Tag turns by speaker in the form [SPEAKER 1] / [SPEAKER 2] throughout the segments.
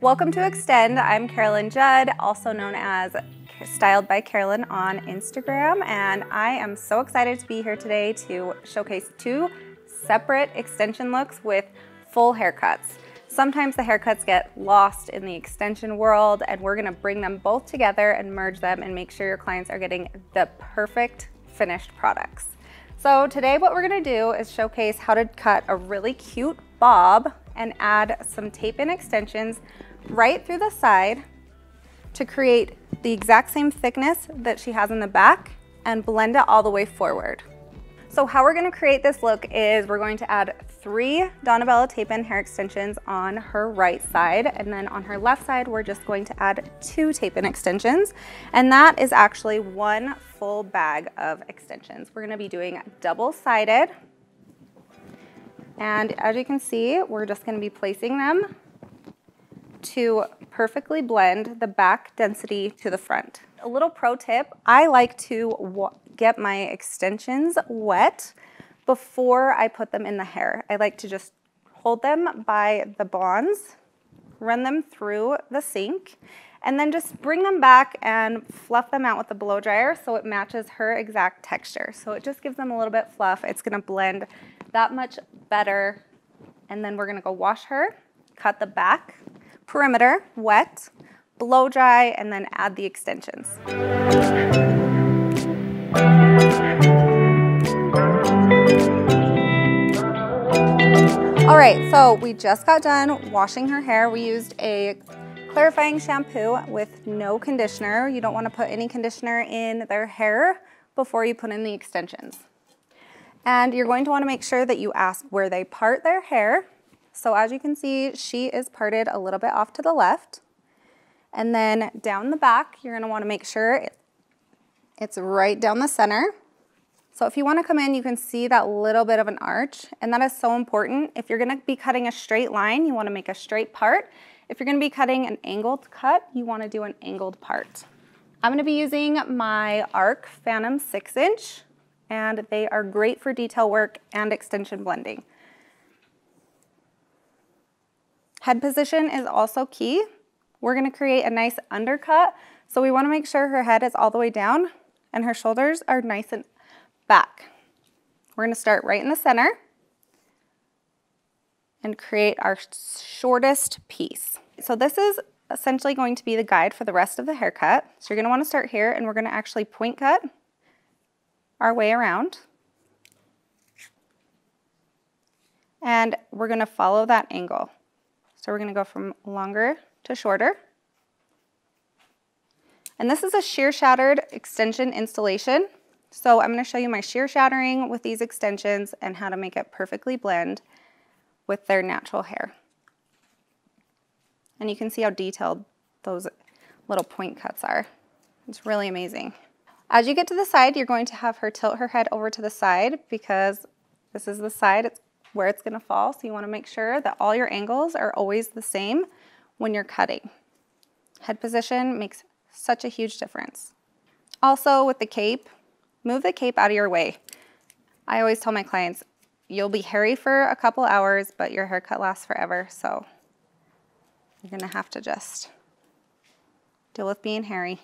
[SPEAKER 1] Welcome to Extend. I'm Carolynn Judd, also known as Styled by Carolynn on Instagram, and I am so excited to be here today to showcase two separate extension looks with full haircuts. Sometimes the haircuts get lost in the extension world, and we're gonna bring them both together and merge them and make sure your clients are getting the perfect finished products. So today what we're gonna do is showcase how to cut a really cute bob and add some tape-in extensions right through the side to create the exact same thickness that she has in the back and blend it all the way forward. So how we're gonna create this look is we're going to add 3 Donna Bella tape-in hair extensions on her right side, and then on her left side, we're just going to add 2 tape-in extensions, and that is actually 1 full bag of extensions. We're gonna be doing double-sided, and as you can see, we're just gonna be placing them to perfectly blend the back density to the front. A little pro tip, I like to get my extensions wet before I put them in the hair. I like to just hold them by the bonds, run them through the sink, and then just bring them back and fluff them out with the blow dryer so it matches her exact texture. So it just gives them a little bit fluff. It's gonna blend that much better. And then we're gonna go wash her, cut the back perimeter wet, blow dry, and then add the extensions. All right, so we just got done washing her hair. We used a clarifying shampoo with no conditioner. You don't want to put any conditioner in their hair before you put in the extensions. And you're going to want to make sure that you ask where they part their hair. So as you can see, she is parted a little bit off to the left. And then down the back, you're gonna wanna make sure it's right down the center. So if you wanna come in, you can see that little bit of an arch, and that is so important. If you're gonna be cutting a straight line, you wanna make a straight part. If you're gonna be cutting an angled cut, you wanna do an angled part. I'm gonna be using my Arc Phantom 6-inch, and they are great for detail work and extension blending. Head position is also key. We're gonna create a nice undercut, so we wanna make sure her head is all the way down and her shoulders are nice and back. We're gonna start right in the center and create our shortest piece. So this is essentially going to be the guide for the rest of the haircut. So you're gonna wanna start here, and we're gonna actually point cut our way around. And we're gonna follow that angle. So we're gonna go from longer to shorter. And this is a shear shattered extension installation. So I'm gonna show you my shear shattering with these extensions and how to make it perfectly blend with their natural hair. And you can see how detailed those little point cuts are. It's really amazing. As you get to the side, you're going to have her tilt her head over to the side because this is the side where it's gonna fall. So you wanna make sure that all your angles are always the same when you're cutting. Head position makes such a huge difference. Also with the cape, move the cape out of your way. I always tell my clients, you'll be hairy for a couple hours, but your haircut lasts forever. So you're gonna have to just deal with being hairy.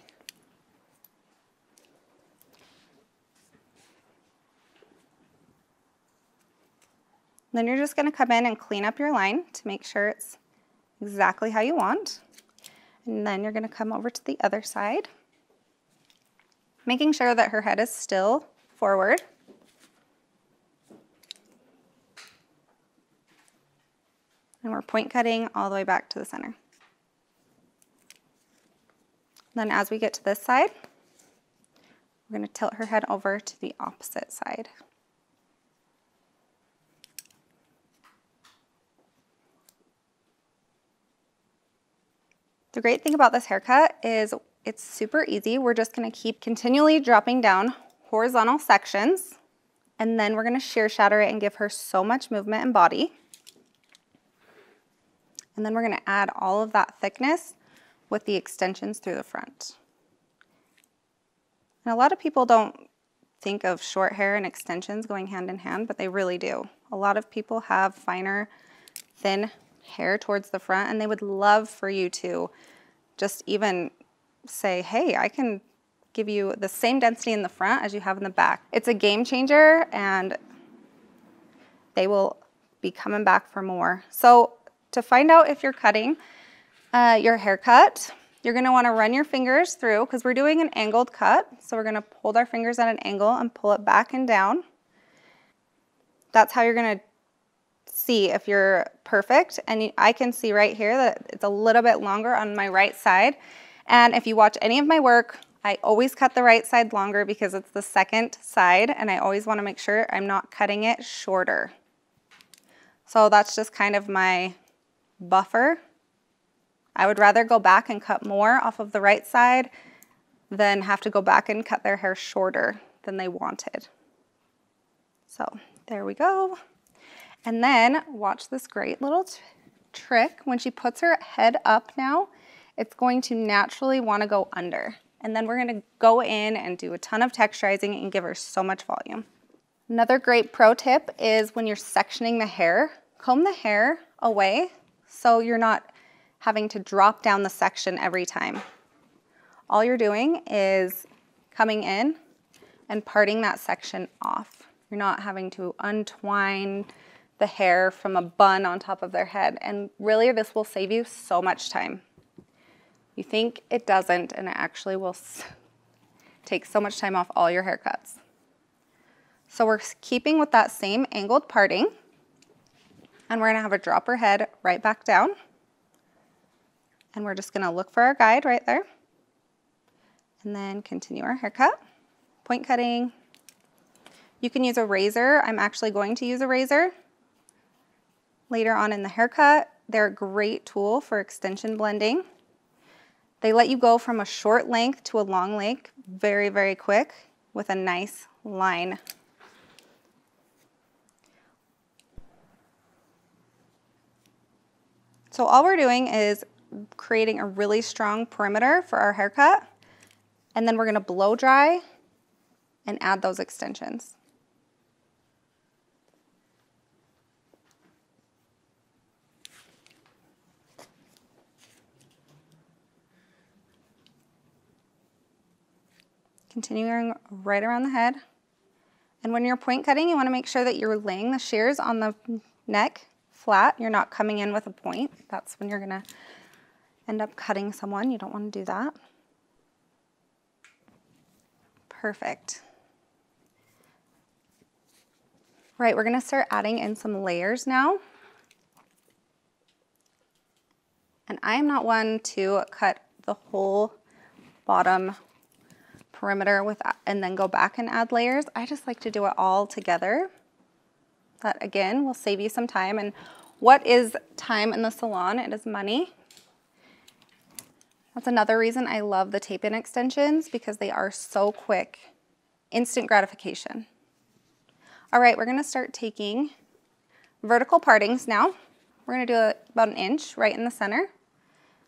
[SPEAKER 1] Then you're just gonna come in and clean up your line to make sure it's exactly how you want. And then you're gonna come over to the other side, making sure that her head is still forward. And we're point cutting all the way back to the center. Then as we get to this side, we're gonna tilt her head over to the opposite side. The great thing about this haircut is it's super easy. We're just gonna keep continually dropping down horizontal sections, and then we're gonna shear shatter it and give her so much movement and body. And then we're gonna add all of that thickness with the extensions through the front. And a lot of people don't think of short hair and extensions going hand in hand, but they really do. A lot of people have finer, thin hair towards the front, and they would love for you to just even say, hey, I can give you the same density in the front as you have in the back. It's a game changer, and they will be coming back for more. So to find out if you're cutting your haircut, you're gonna wanna run your fingers through, because we're doing an angled cut. So we're gonna hold our fingers at an angle and pull it back and down. That's how you're gonna see if you're perfect. And I can see right here that it's a little bit longer on my right side. And if you watch any of my work, I always cut the right side longer because it's the second side, and I always want to make sure I'm not cutting it shorter. So that's just kind of my buffer. I would rather go back and cut more off of the right side than have to go back and cut their hair shorter than they wanted. So there we go. And then watch this great little trick. When she puts her head up now, it's going to naturally want to go under. And then we're going to go in and do a ton of texturizing and give her so much volume. Another great pro tip is when you're sectioning the hair, comb the hair away so you're not having to drop down the section every time. All you're doing is coming in and parting that section off. You're not having to untwine the hair from a bun on top of their head. And really, this will save you so much time. You think it doesn't, and it actually will take so much time off all your haircuts. So we're keeping with that same angled parting, and we're gonna have her drop her head right back down. And we're just gonna look for our guide right there, and then continue our haircut. Point cutting. You can use a razor. I'm actually going to use a razor later on in the haircut. They're a great tool for extension blending. They let you go from a short length to a long length very, very quick with a nice line. So all we're doing is creating a really strong perimeter for our haircut, and then we're gonna blow dry and add those extensions. Continuing right around the head. And when you're point cutting, you want to make sure that you're laying the shears on the neck flat. You're not coming in with a point. That's when you're going to end up cutting someone. You don't want to do that. Perfect. Right, we're going to start adding in some layers now. And I am not one to cut the whole bottom perimeter and then go back and add layers. I just like to do it all together. That again will save you some time. And what is time in the salon? It is money. That's another reason I love the tape-in extensions, because they are so quick. Instant gratification. All right, we're gonna start taking vertical partings now. We're gonna do about an inch right in the center.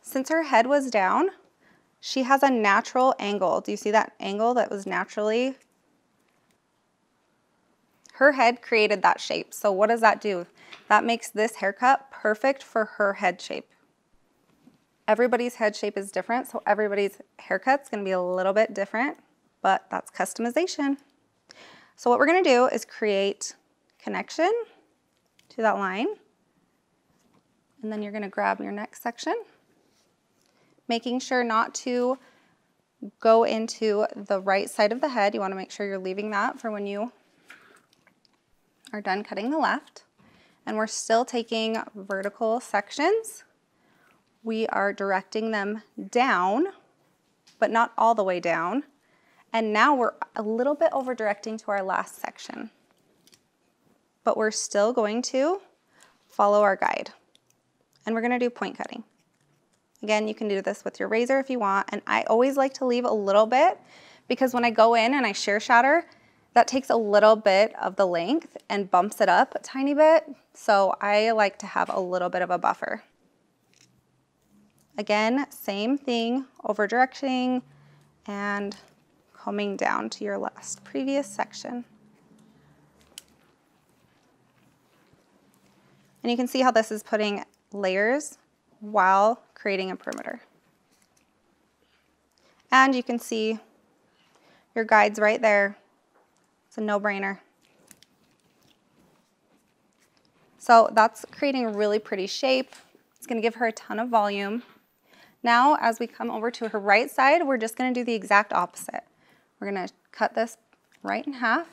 [SPEAKER 1] Since her head was down, she has a natural angle. Do you see that angle that was naturally? Her head created that shape. So what does that do? That makes this haircut perfect for her head shape. Everybody's head shape is different, so everybody's haircut's gonna be a little bit different, but that's customization. So what we're gonna do is create connection to that line, and then you're gonna grab your next section, making sure not to go into the right side of the head. You want to make sure you're leaving that for when you are done cutting the left. And we're still taking vertical sections. We are directing them down, but not all the way down. And now we're a little bit over directing to our last section. But we're still going to follow our guide. And we're going to do point cutting. Again, you can do this with your razor if you want, and I always like to leave a little bit, because when I go in and I shear shatter, that takes a little bit of the length and bumps it up a tiny bit, so I like to have a little bit of a buffer. Again, same thing, over directing and combing down to your previous section. And you can see how this is putting layers while creating a perimeter. And you can see your guides right there. It's a no-brainer. So that's creating a really pretty shape. It's gonna give her a ton of volume. Now, as we come over to her right side, we're just gonna do the exact opposite. We're gonna cut this right in half.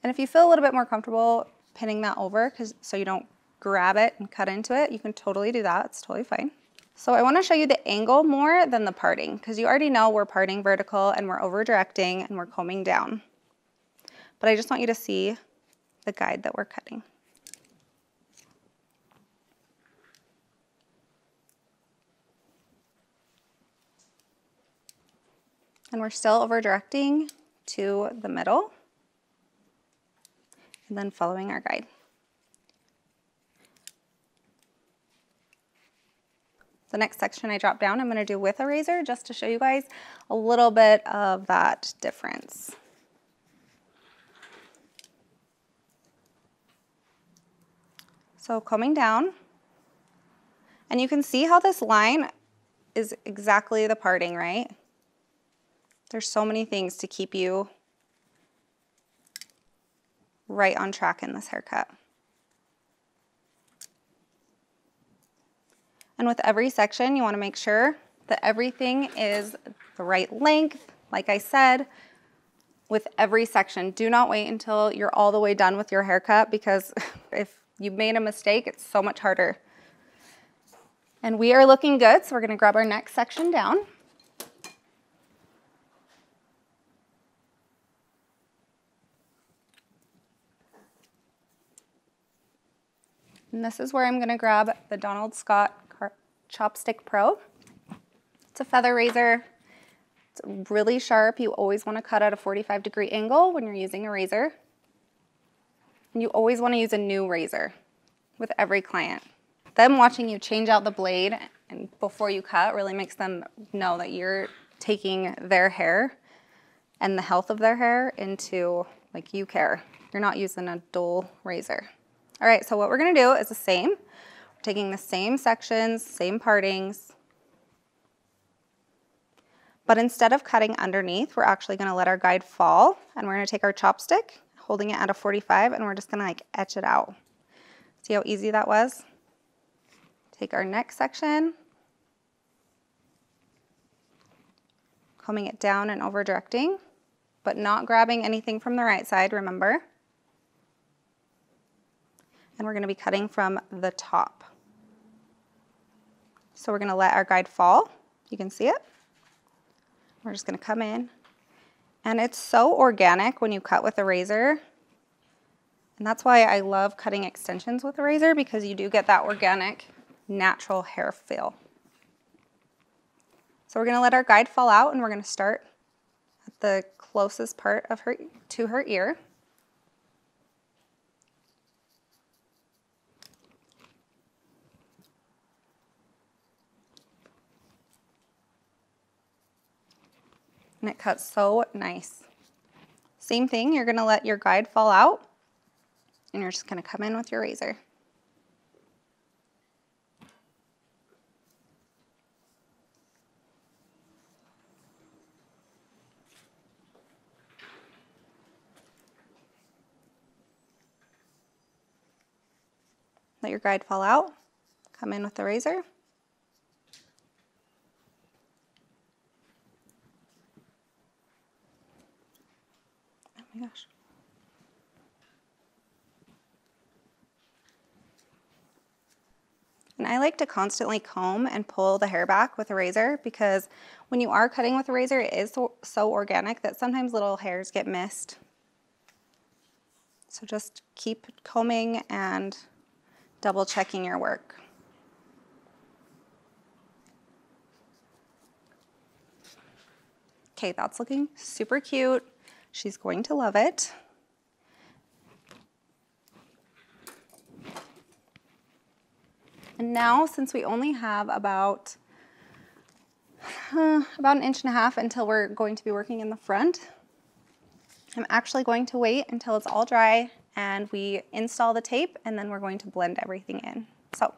[SPEAKER 1] And if you feel a little bit more comfortable pinning that over, so you don't grab it and cut into it, you can totally do that, it's totally fine. So I wanna show you the angle more than the parting, because you already know we're parting vertical and we're over directing and we're combing down. But I just want you to see the guide that we're cutting. And we're still over directing to the middle and then following our guide. The next section I drop down, I'm going to do with a razor just to show you guys a little bit of that difference. So combing down, and you can see how this line is exactly the parting, right? There's so many things to keep you right on track in this haircut. And with every section, you want to make sure that everything is the right length. Like I said, with every section, do not wait until you're all the way done with your haircut, because if you made a mistake, it's so much harder. And we are looking good, so we're going to grab our next section down. And this is where I'm going to grab the Donald Scott Chopstick Pro. It's a feather razor. It's really sharp. You always want to cut at a 45-degree angle when you're using a razor. And you always want to use a new razor with every client. Them watching you change out the blade and before you cut really makes them know that you're taking their hair and the health of their hair into, like, you care. You're not using a dull razor. All right, so what we're gonna do is the same. We're taking the same sections, same partings, but instead of cutting underneath, we're actually gonna let our guide fall, and we're gonna take our chopstick, holding it at a 45, and we're just gonna like etch it out. See how easy that was? Take our next section, combing it down and over directing, but not grabbing anything from the right side, remember? And we're going to be cutting from the top. So we're going to let our guide fall. You can see it. We're just going to come in. And it's so organic when you cut with a razor. And that's why I love cutting extensions with a razor, because you do get that organic, natural hair feel. So we're going to let our guide fall out, and we're going to start at the closest part of her to her ear. And it cuts so nice. Same thing, you're gonna let your guide fall out, and you're just gonna come in with your razor. Let your guide fall out, come in with the razor. Oh my gosh. And I like to constantly comb and pull the hair back with a razor, because when you are cutting with a razor, it is so organic that sometimes little hairs get missed. So just keep combing and double checking your work. Okay, that's looking super cute. She's going to love it. And now, since we only have about an inch and a half until we're going to be working in the front, I'm actually going to wait until it's all dry and we install the tape, and then we're going to blend everything in. So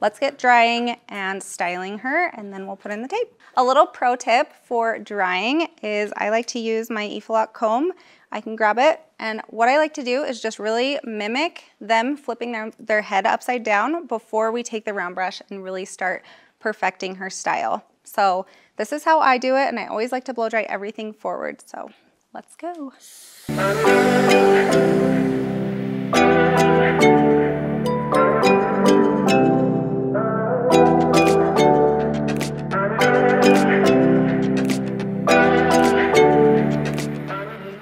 [SPEAKER 1] let's get drying and styling her, and then we'll put in the tape. A little pro tip for drying is I like to use my E-Flock comb. I can grab it, and what I like to do is just really mimic them flipping their head upside down before we take the round brush and really start perfecting her style. So this is how I do it, and I always like to blow dry everything forward. So let's go.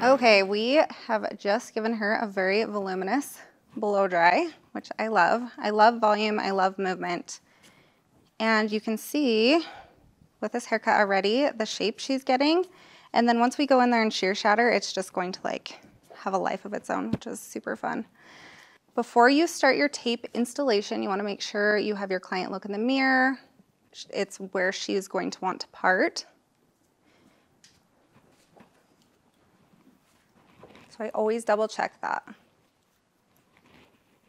[SPEAKER 1] Okay, we have just given her a very voluminous blow dry, which I love. I love volume, I love movement. And you can see with this haircut already the shape she's getting. And then once we go in there and shear shatter, it's just going to like have a life of its own, which is super fun. Before you start your tape installation, you want to make sure you have your client look in the mirror. It's where she's going to want to part. So I always double check that.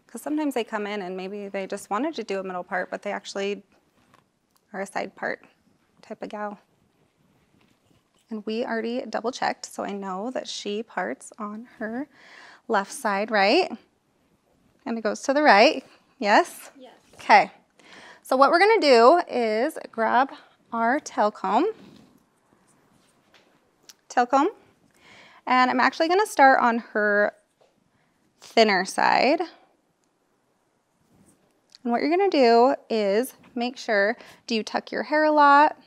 [SPEAKER 1] Because sometimes they come in and maybe they just wanted to do a middle part, but they actually are a side part type of gal. And we already double checked, so I know that she parts on her left side, right? And it goes to the right, yes? Yes. Okay, so what we're gonna do is grab our tail comb, and I'm actually gonna start on her thinner side. And what you're gonna do is make sure, do you tuck your hair a lot?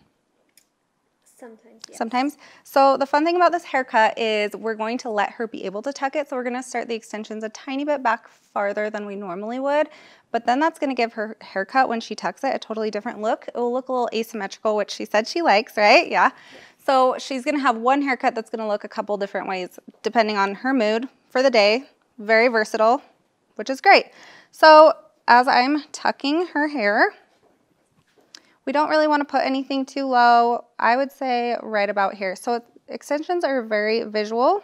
[SPEAKER 2] Sometimes, yes.
[SPEAKER 1] Sometimes. So the fun thing about this haircut is we're going to let her be able to tuck it. So we're gonna start the extensions a tiny bit back farther than we normally would, but then that's gonna give her haircut when she tucks it a totally different look. It will look a little asymmetrical, which she said she likes, right? Yeah. So she's gonna have one haircut that's gonna look a couple different ways depending on her mood for the day. Very versatile, which is great. So as I'm tucking her hair, we don't really want to put anything too low. I would say right about here. So extensions are a very visual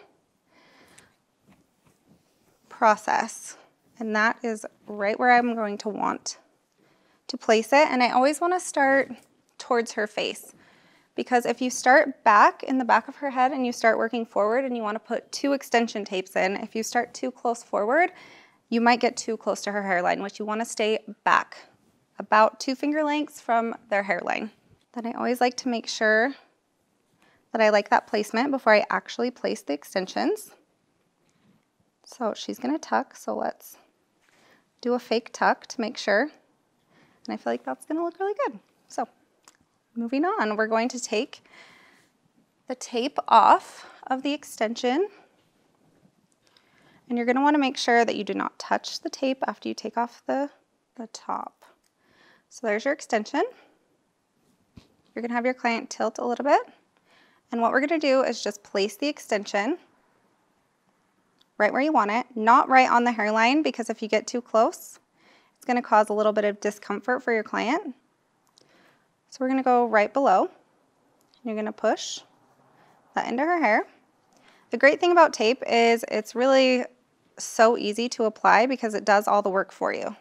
[SPEAKER 1] process, and that is right where I'm going to want to place it. And I always want to start towards her face, because if you start back in the back of her head and you start working forward and you want to put 2 extension tapes in, if you start too close forward, you might get too close to her hairline, which you want to stay back about 2 finger lengths from their hairline. Then I always like to make sure that I like that placement before I actually place the extensions. So she's gonna tuck, so let's do a fake tuck to make sure. And I feel like that's gonna look really good. So moving on, we're going to take the tape off of the extension. And you're gonna wanna make sure that you do not touch the tape after you take off the top. So there's your extension. You're gonna have your client tilt a little bit. And what we're gonna do is just place the extension right where you want it, not right on the hairline, because if you get too close, it's gonna cause a little bit of discomfort for your client. So we're gonna go right below. You're gonna push that into her hair. The great thing about tape is it's really so easy to apply because it does all the work for you.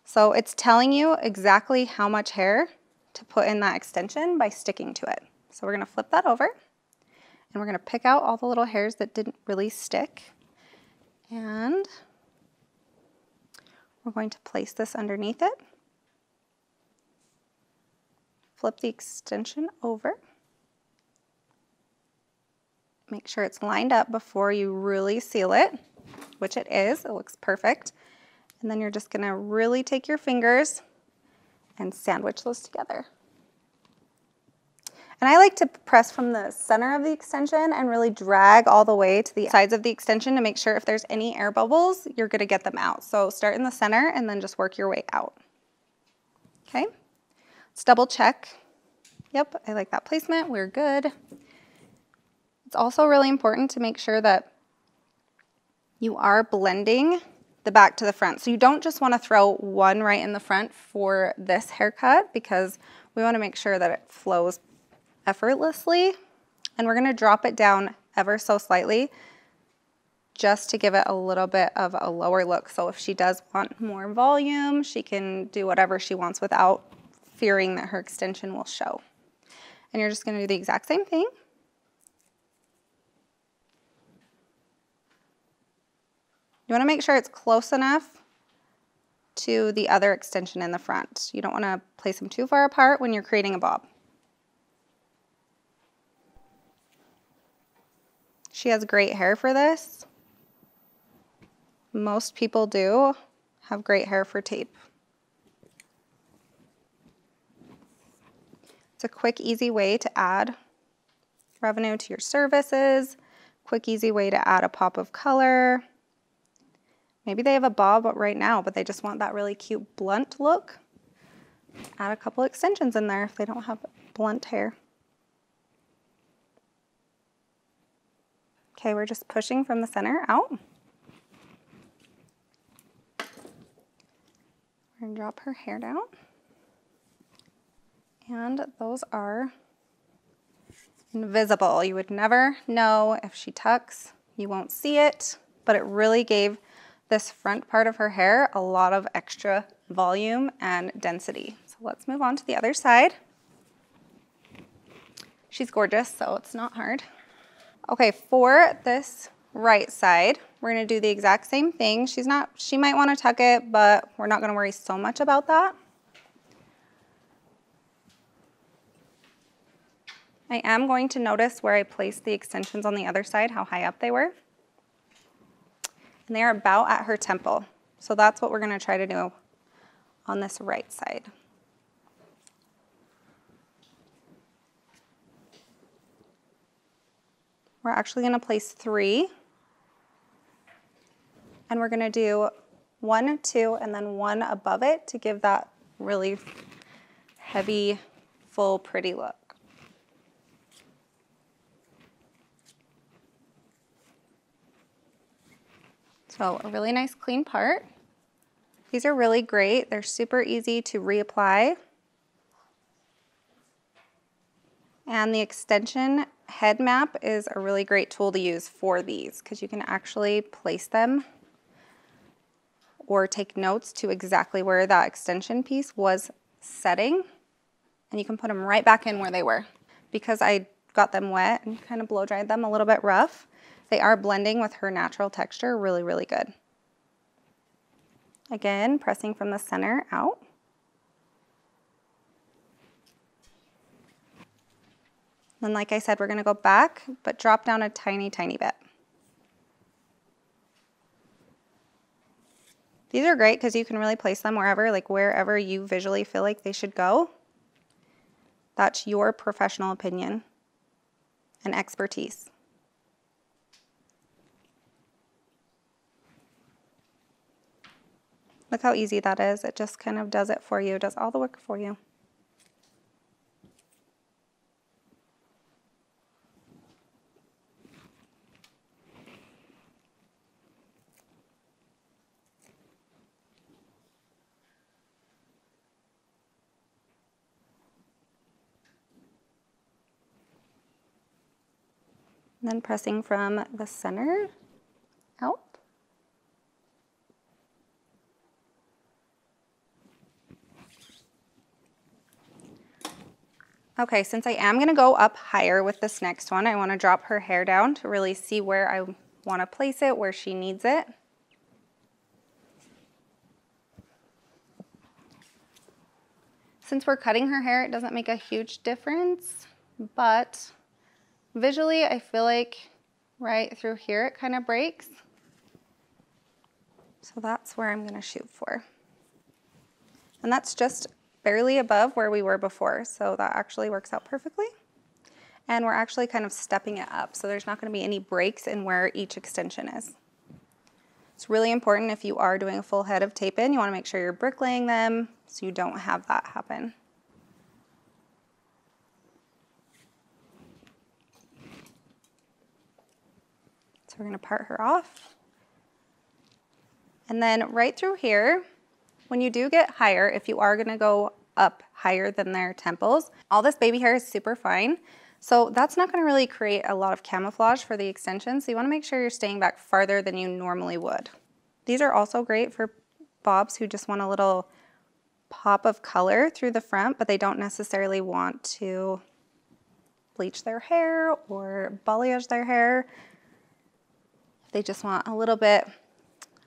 [SPEAKER 1] So it's telling you exactly how much hair to put in that extension by sticking to it. So we're gonna flip that over and we're gonna pick out all the little hairs that didn't really stick. And we're going to place this underneath it. Flip the extension over. Make sure it's lined up before you really seal it, which it is. It looks perfect. And then you're just gonna really take your fingers and sandwich those together. And I like to press from the center of the extension and really drag all the way to the sides of the extension to make sure if there's any air bubbles, you're gonna get them out. So start in the center and then just work your way out. Okay, let's double check. Yep, I like that placement, we're good. It's also really important to make sure that you are blending the back to the front. So you don't just want to throw one right in the front for this haircut, because we want to make sure that it flows effortlessly. And we're going to drop it down ever so slightly just to give it a little bit of a lower look. So if she does want more volume, she can do whatever she wants without fearing that her extension will show. And you're just going to do the exact same thing. You want to make sure it's close enough to the other extension in the front. You don't want to place them too far apart when you're creating a bob. She has great hair for this. Most people do have great hair for tape. It's a quick, easy way to add revenue to your services. Quick, easy way to add a pop of color. Maybe they have a bob right now, but they just want that really cute blunt look. Add a couple extensions in there if they don't have blunt hair. Okay, we're just pushing from the center out. We're going to drop her hair down. And those are invisible. You would never know if she tucks. You won't see it, but it really gave this front part of her hair a lot of extra volume and density. So let's move on to the other side. She's gorgeous, so it's not hard. Okay, for this right side, we're gonna do the exact same thing. She might wanna tuck it, but we're not gonna worry so much about that. I am going to notice where I placed the extensions on the other side, how high up they were. And they are about at her temple. So that's what we're gonna try to do on this right side. We're actually gonna place 3. And we're gonna do 1, 2, and then 1 above it to give that really heavy, full, pretty look. So a really nice clean part. These are really great. They're super easy to reapply. And the extension head map is a really great tool to use for these because you can actually place them or take notes to exactly where that extension piece was setting. And you can put them right back in where they were. Because I got them wet and kind of blow dried them a little bit rough, they are blending with her natural texture really, really good. Again, pressing from the center out. Then, like I said, we're gonna go back, but drop down a tiny, tiny bit. These are great because you can really place them wherever you visually feel like they should go. That's your professional opinion and expertise. Look how easy that is. It just kind of does it for you, does all the work for you. And then pressing from the center out. Okay, since I am gonna go up higher with this next one, I wanna drop her hair down to really see where I wanna place it, where she needs it. Since we're cutting her hair, it doesn't make a huge difference, but visually, I feel like right through here, it kind of breaks. So that's where I'm gonna shoot for. And that's just barely above where we were before, so that actually works out perfectly. And we're actually kind of stepping it up, so there's not gonna be any breaks in where each extension is. It's really important if you are doing a full head of tape-in, you wanna make sure you're bricklaying them so you don't have that happen. So we're gonna part her off. And then right through here, when you do get higher, if you are gonna go up higher than their temples, all this baby hair is super fine, So that's not going to really create a lot of camouflage for the extension, so you want to make sure you're staying back farther than you normally would. These are also great for bobs who just want a little pop of color through the front, but they don't necessarily want to bleach their hair or balayage their hair. They just want a little bit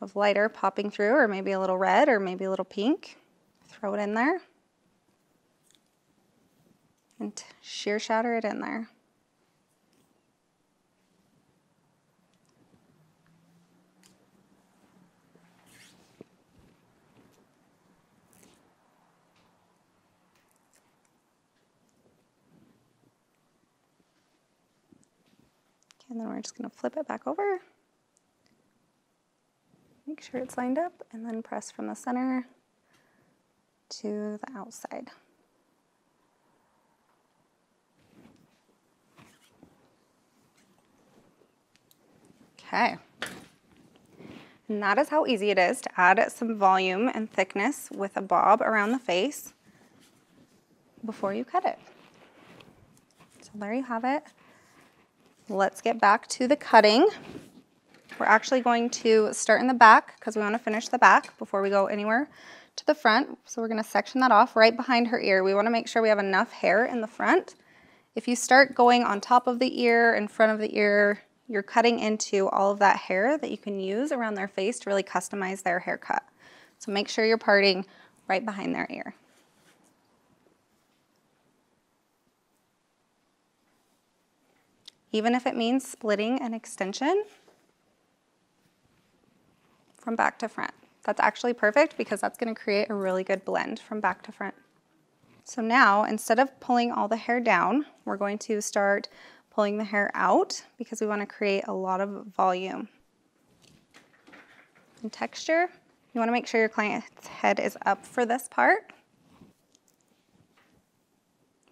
[SPEAKER 1] of lighter popping through, or maybe a little red, or maybe a little pink. Throw it in there and shear shatter it in there. And then we're just going to flip it back over. Make sure it's lined up, and then press from the center to the outside. Okay. And that is how easy it is to add some volume and thickness with a bob around the face before you cut it. So there you have it. Let's get back to the cutting. We're actually going to start in the back because we want to finish the back before we go anywhere to the front. So we're going to section that off right behind her ear. We want to make sure we have enough hair in the front. If you start going on top of the ear, in front of the ear, you're cutting into all of that hair that you can use around their face to really customize their haircut. So make sure you're parting right behind their ear. Even if it means splitting an extension from back to front. That's actually perfect because that's going to create a really good blend from back to front. So now, instead of pulling all the hair down, we're going to start pulling the hair out because we want to create a lot of volume and texture. You want to make sure your client's head is up for this part.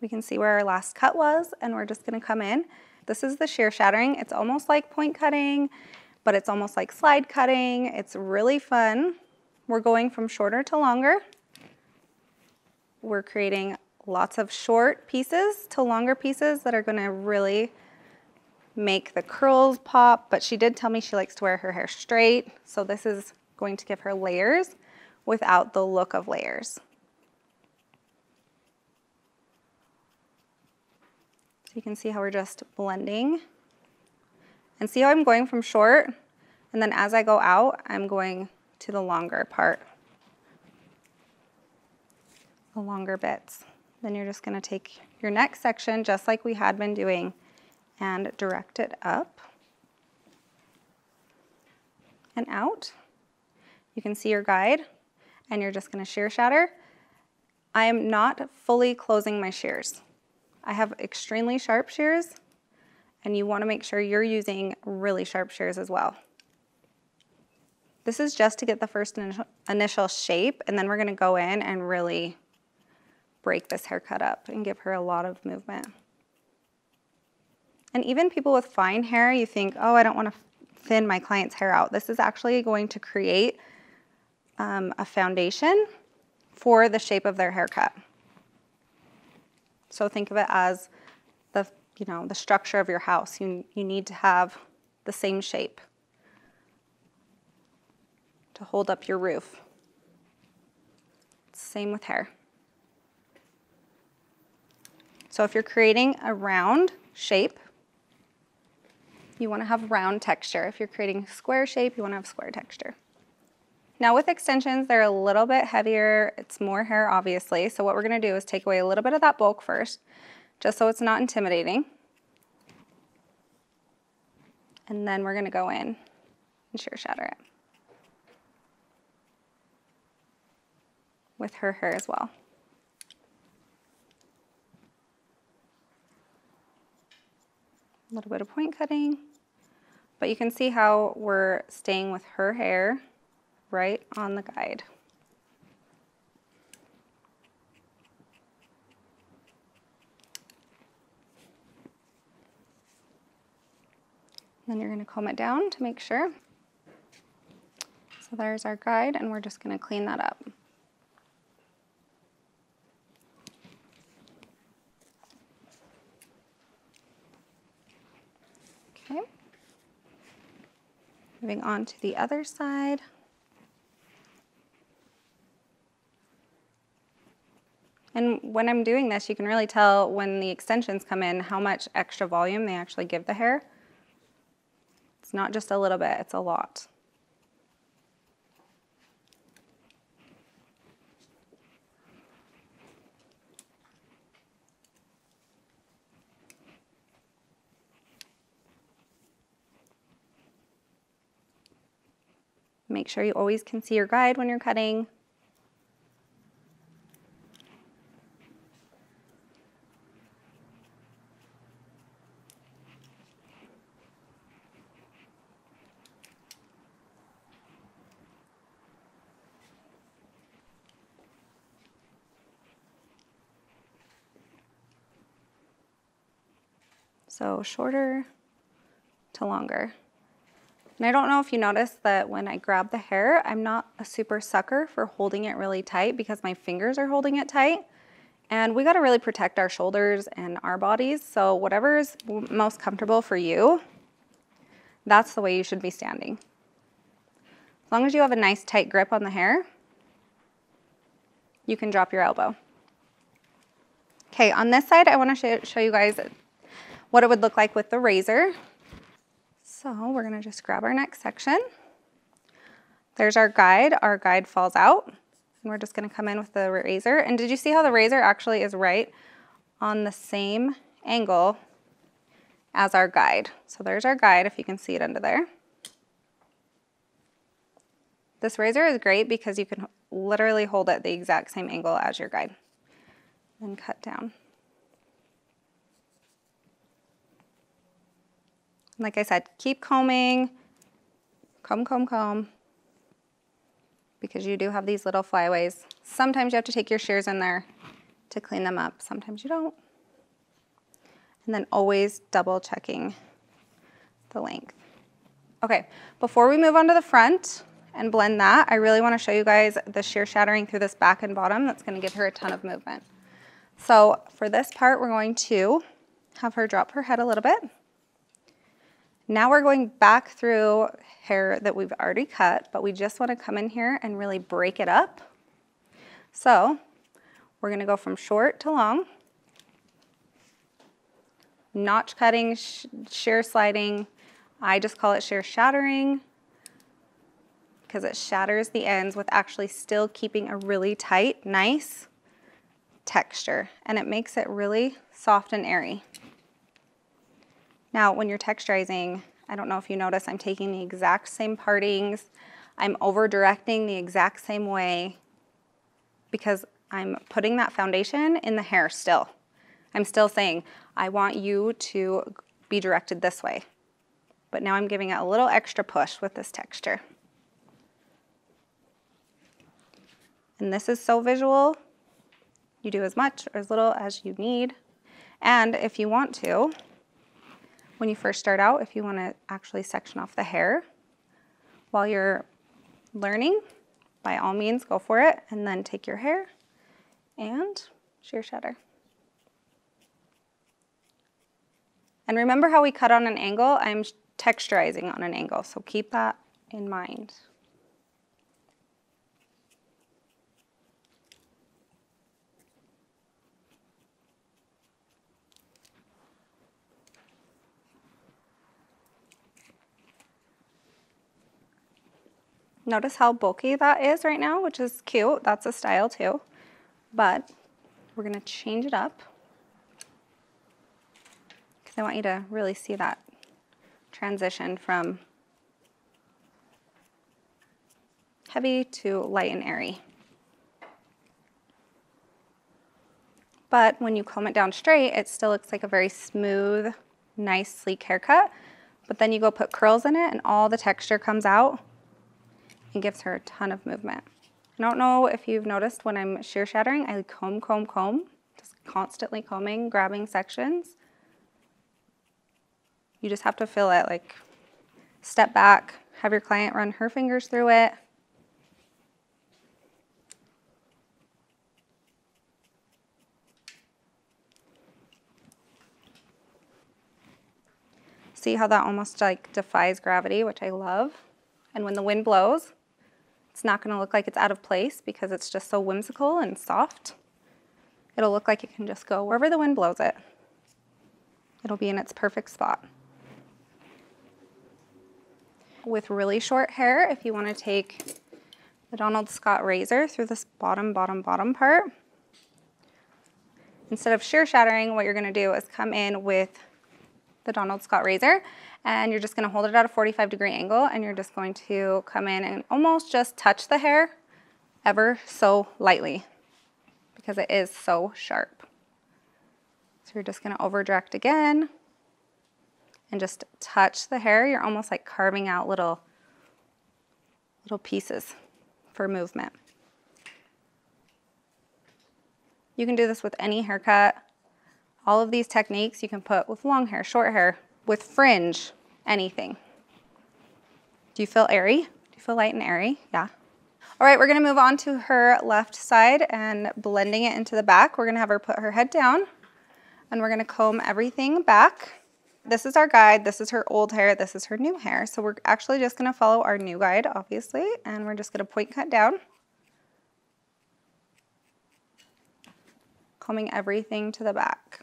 [SPEAKER 1] We can see where our last cut was, and we're just going to come in. This is the shear shattering. It's almost like point cutting, but it's almost like slide cutting. It's really fun. We're going from shorter to longer. We're creating lots of short pieces to longer pieces that are going to really make the curls pop, but she did tell me she likes to wear her hair straight, so this is going to give her layers without the look of layers. So you can see how we're just blending. And see how I'm going from short, and then as I go out, I'm going to the longer part, the longer bits. Then you're just going to take your next section, just like we had been doing, and direct it up and out. You can see your guide, and you're just going to shear shatter. I am not fully closing my shears. I have extremely sharp shears, and you want to make sure you're using really sharp shears as well. This is just to get the first initial shape, and then we're going to go in and really break this haircut up and give her a lot of movement. And even people with fine hair, you think, oh, I don't want to thin my client's hair out. This is actually going to create a foundation for the shape of their haircut. So think of it as the structure of your house. You need to have the same shape to hold up your roof. Same with hair. So if you're creating a round shape, you want to have round texture. If you're creating square shape, you want to have square texture. Now with extensions, they're a little bit heavier. It's more hair, obviously. So what we're going to do is take away a little bit of that bulk first, just so it's not intimidating. And then we're going to go in and shear shatter it with her hair as well. A little bit of point cutting, but you can see how we're staying with her hair right on the guide. Then you're going to comb it down to make sure. So there's our guide, and we're just going to clean that up. Moving on to the other side. And when I'm doing this, you can really tell when the extensions come in how much extra volume they actually give the hair. It's not just a little bit, it's a lot. Make sure you always can see your guide when you're cutting. So shorter to longer. And I don't know if you noticed that when I grab the hair, I'm not a super sucker for holding it really tight because my fingers are holding it tight. And we gotta really protect our shoulders and our bodies. So whatever is most comfortable for you, that's the way you should be standing. As long as you have a nice tight grip on the hair, you can drop your elbow. Okay, on this side, I wanna show you guys what it would look like with the razor. So we're gonna just grab our next section. There's our guide. Our guide falls out. And we're just gonna come in with the razor. And did you see how the razor actually is right on the same angle as our guide? So there's our guide, if you can see it under there. This razor is great because you can literally hold it the exact same angle as your guide and cut down. Like I said, keep combing, comb, comb, comb, because you do have these little flyaways. Sometimes you have to take your shears in there to clean them up. Sometimes you don't. And then always double checking the length. Okay, before we move on to the front and blend that, I really want to show you guys the shear shattering through this back and bottom. That's going to give her a ton of movement. So for this part, we're going to have her drop her head a little bit. Now we're going back through hair that we've already cut, but we just want to come in here and really break it up. So we're going to go from short to long, notch cutting, shear sliding. I just call it shear shattering because it shatters the ends with actually still keeping a really tight, nice texture, and it makes it really soft and airy. Now, when you're texturizing, I don't know if you notice, I'm taking the exact same partings. I'm over-directing the exact same way because I'm putting that foundation in the hair still. I'm still saying, I want you to be directed this way. But now I'm giving it a little extra push with this texture. And this is so visual. You do as much or as little as you need. And if you want to, when you first start out, if you want to actually section off the hair while you're learning, by all means, go for it. And then take your hair and shear shatter. And remember how we cut on an angle? I'm texturizing on an angle, so keep that in mind. Notice how bulky that is right now, which is cute. That's a style too. But we're gonna change it up because I want you to really see that transition from heavy to light and airy. But when you comb it down straight, it still looks like a very smooth, nice, sleek haircut. But then you go put curls in it and all the texture comes out. It gives her a ton of movement. I don't know if you've noticed when I'm shear shattering, I comb, comb, comb, just constantly combing, grabbing sections. You just have to feel it, like step back, have your client run her fingers through it. See how that almost like defies gravity, which I love. And when the wind blows, it's not going to look like it's out of place because it's just so whimsical and soft. It'll look like it can just go wherever the wind blows it. It'll be in its perfect spot. With really short hair, if you want to take the Donald Scott razor through this bottom part, instead of shear shattering, what you're going to do is come in with the Donald Scott razor, and you're just going to hold it at a 45-degree angle, and you're just going to come in and almost just touch the hair ever so lightly because it is so sharp. So you're just going to over direct again and just touch the hair. You're almost like carving out little pieces for movement. You can do this with any haircut. All of these techniques you can put with long hair, short hair, with fringe, anything. Do you feel airy? Do you feel light and airy? Yeah. All right, we're gonna move on to her left side and blending it into the back. We're gonna have her put her head down and we're gonna comb everything back. This is our guide. This is her old hair. This is her new hair. So we're actually just gonna follow our new guide, obviously, and we're just gonna point cut down. Combing everything to the back.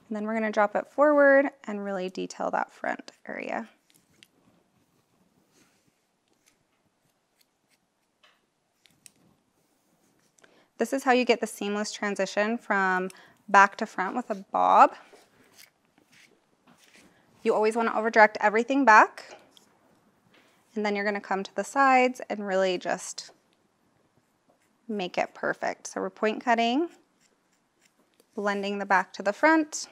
[SPEAKER 1] And then we're going to drop it forward and really detail that front area. This is how you get the seamless transition from back to front with a bob. You always want to over direct everything back. And then you're going to come to the sides and really just make it perfect. So we're point cutting, blending the back to the front.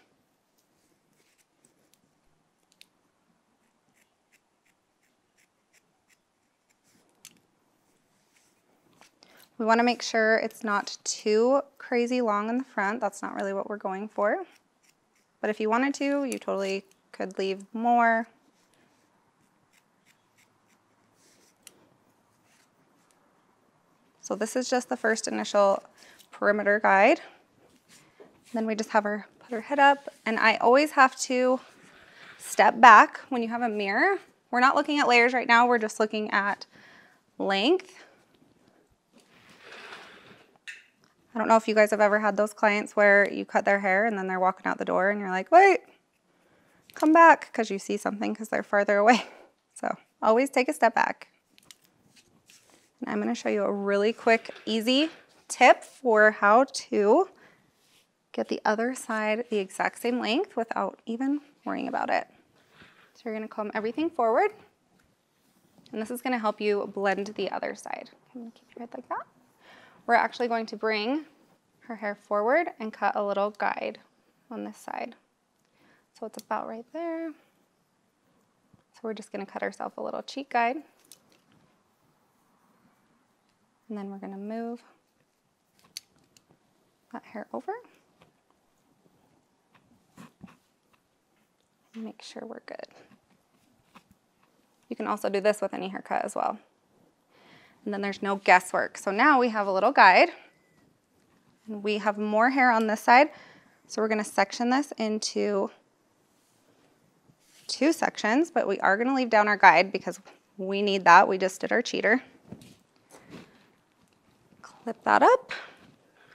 [SPEAKER 1] We want to make sure it's not too crazy long in the front. That's not really what we're going for. But if you wanted to, you totally could leave more. So this is just the first initial perimeter guide. Then we just have her put her head up. And I always have to step back when you have a mirror. We're not looking at layers right now. We're just looking at length. I don't know if you guys have ever had those clients where you cut their hair and then they're walking out the door and you're like, wait, come back, because you see something because they're farther away. So always take a step back. And I'm going to show you a really quick, easy tip for how to get the other side the exact same length without even worrying about it. So you're going to comb everything forward. And this is going to help you blend the other side. I'm going to keep your head like that. We're actually going to bring her hair forward and cut a little guide on this side. So it's about right there. So we're just going to cut ourselves a little cheek guide. And then we're going to move that hair over. And make sure we're good. You can also do this with any haircut as well. And then there's no guesswork. So now we have a little guide. And we have more hair on this side. So we're going to section this into 2 sections, but we are going to leave down our guide because we need that. We just did our cheater. Clip that up.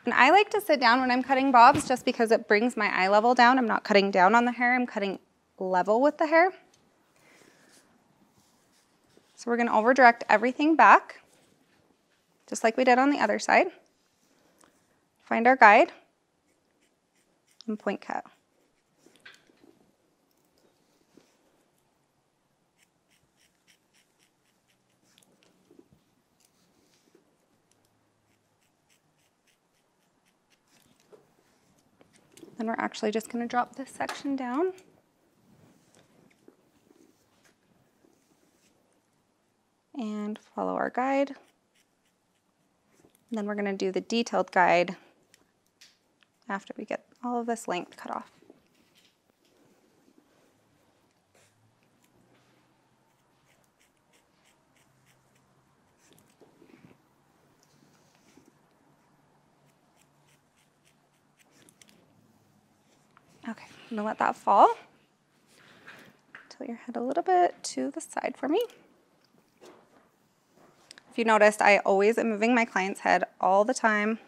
[SPEAKER 1] And I like to sit down when I'm cutting bobs just because it brings my eye level down. I'm not cutting down on the hair. I'm cutting level with the hair. So we're going to over direct everything back, just like we did on the other side. Find our guide and point cut. Then we're actually just going to drop this section down. And follow our guide. And then we're going to do the detailed guide after we get all of this length cut off. I'm gonna let that fall. Tilt your head a little bit to the side for me. If you noticed, I always am moving my client's head all the time.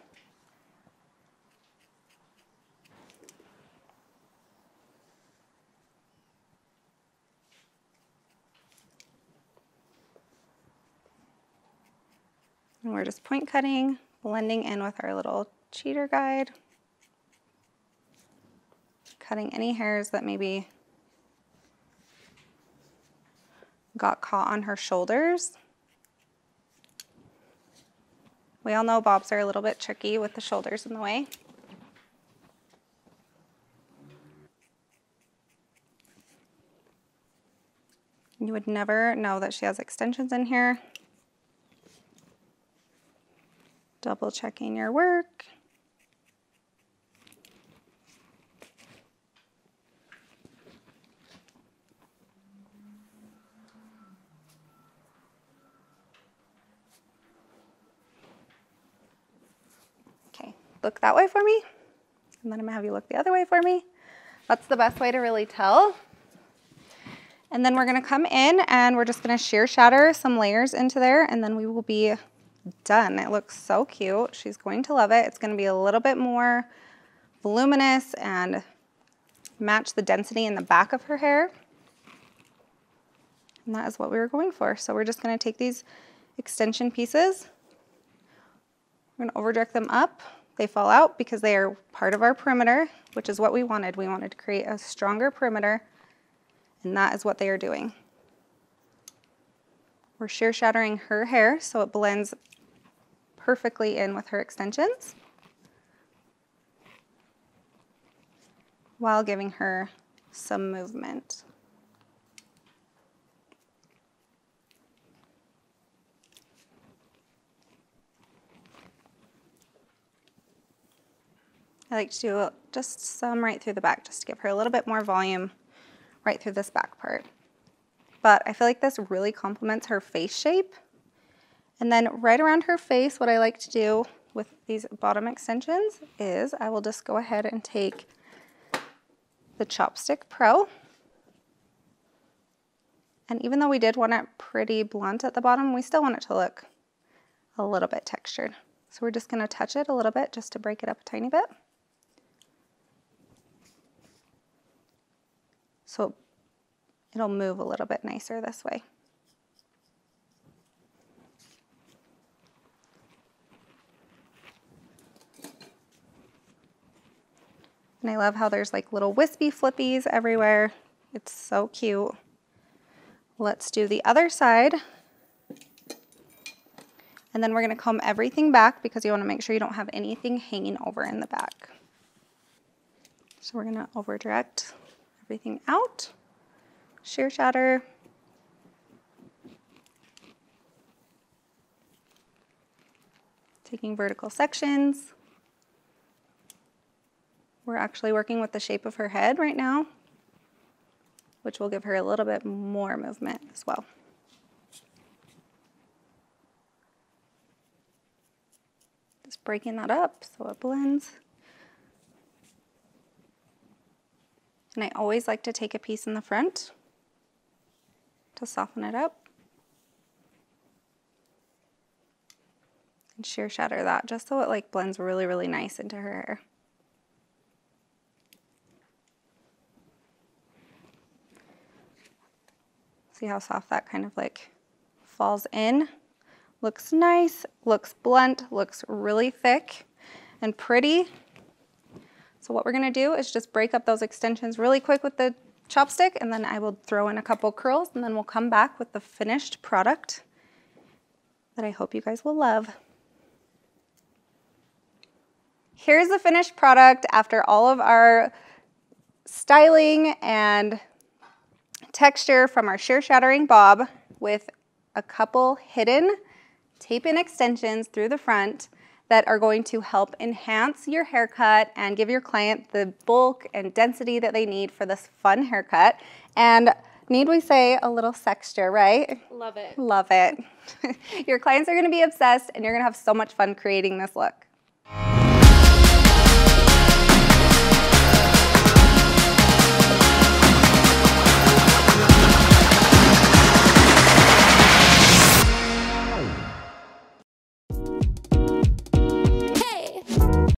[SPEAKER 1] And we're just point cutting, blending in with our little cheater guide. Cutting any hairs that maybe got caught on her shoulders. We all know bobs are a little bit tricky with the shoulders in the way. You would never know that she has extensions in here. Double checking your work. Okay, look that way for me. And then I'm gonna have you look the other way for me. That's the best way to really tell. And then we're gonna come in and we're just gonna shear shatter some layers into there, and then we will be done. It looks so cute. She's going to love it. It's gonna be a little bit more voluminous and match the density in the back of her hair. And that is what we were going for. So we're just gonna take these extension pieces. We're gonna over direct them up. They fall out because they are part of our perimeter, which is what we wanted. We wanted to create a stronger perimeter, and that is what they are doing. We're shear shattering her hair so it blends perfectly in with her extensions while giving her some movement. I like to do just some right through the back just to give her a little bit more volume right through this back part. But I feel like this really complements her face shape. And then right around her face, what I like to do with these bottom extensions is I will just go ahead and take the Chopstick Pro. And even though we did want it pretty blunt at the bottom, we still want it to look a little bit textured. So we're just gonna touch it a little bit just to break it up a tiny bit. So it'll move a little bit nicer this way. And I love how there's like little wispy flippies everywhere. It's so cute. Let's do the other side. And then we're gonna comb everything back because you wanna make sure you don't have anything hanging over in the back. So we're gonna over direct everything out. Shear shatter. Taking vertical sections. We're actually working with the shape of her head right now, which will give her a little bit more movement as well. Just breaking that up so it blends. And I always like to take a piece in the front to soften it up. And shear shatter that just so it like blends really, really nice into her hair. See how soft that kind of like falls in? Looks nice, looks blunt, looks really thick and pretty. So what we're gonna do is just break up those extensions really quick with the chopstick, and then I will throw in a couple curls, and then we'll come back with the finished product that I hope you guys will love. Here's the finished product after all of our styling and texture from our shear shattering bob with a couple hidden tape-in extensions through the front that are going to help enhance your haircut and give your client the bulk and density that they need for this fun haircut. And need we say a little sexture, right?
[SPEAKER 2] Love it.
[SPEAKER 1] Love it. Your clients are gonna be obsessed and you're gonna have so much fun creating this look.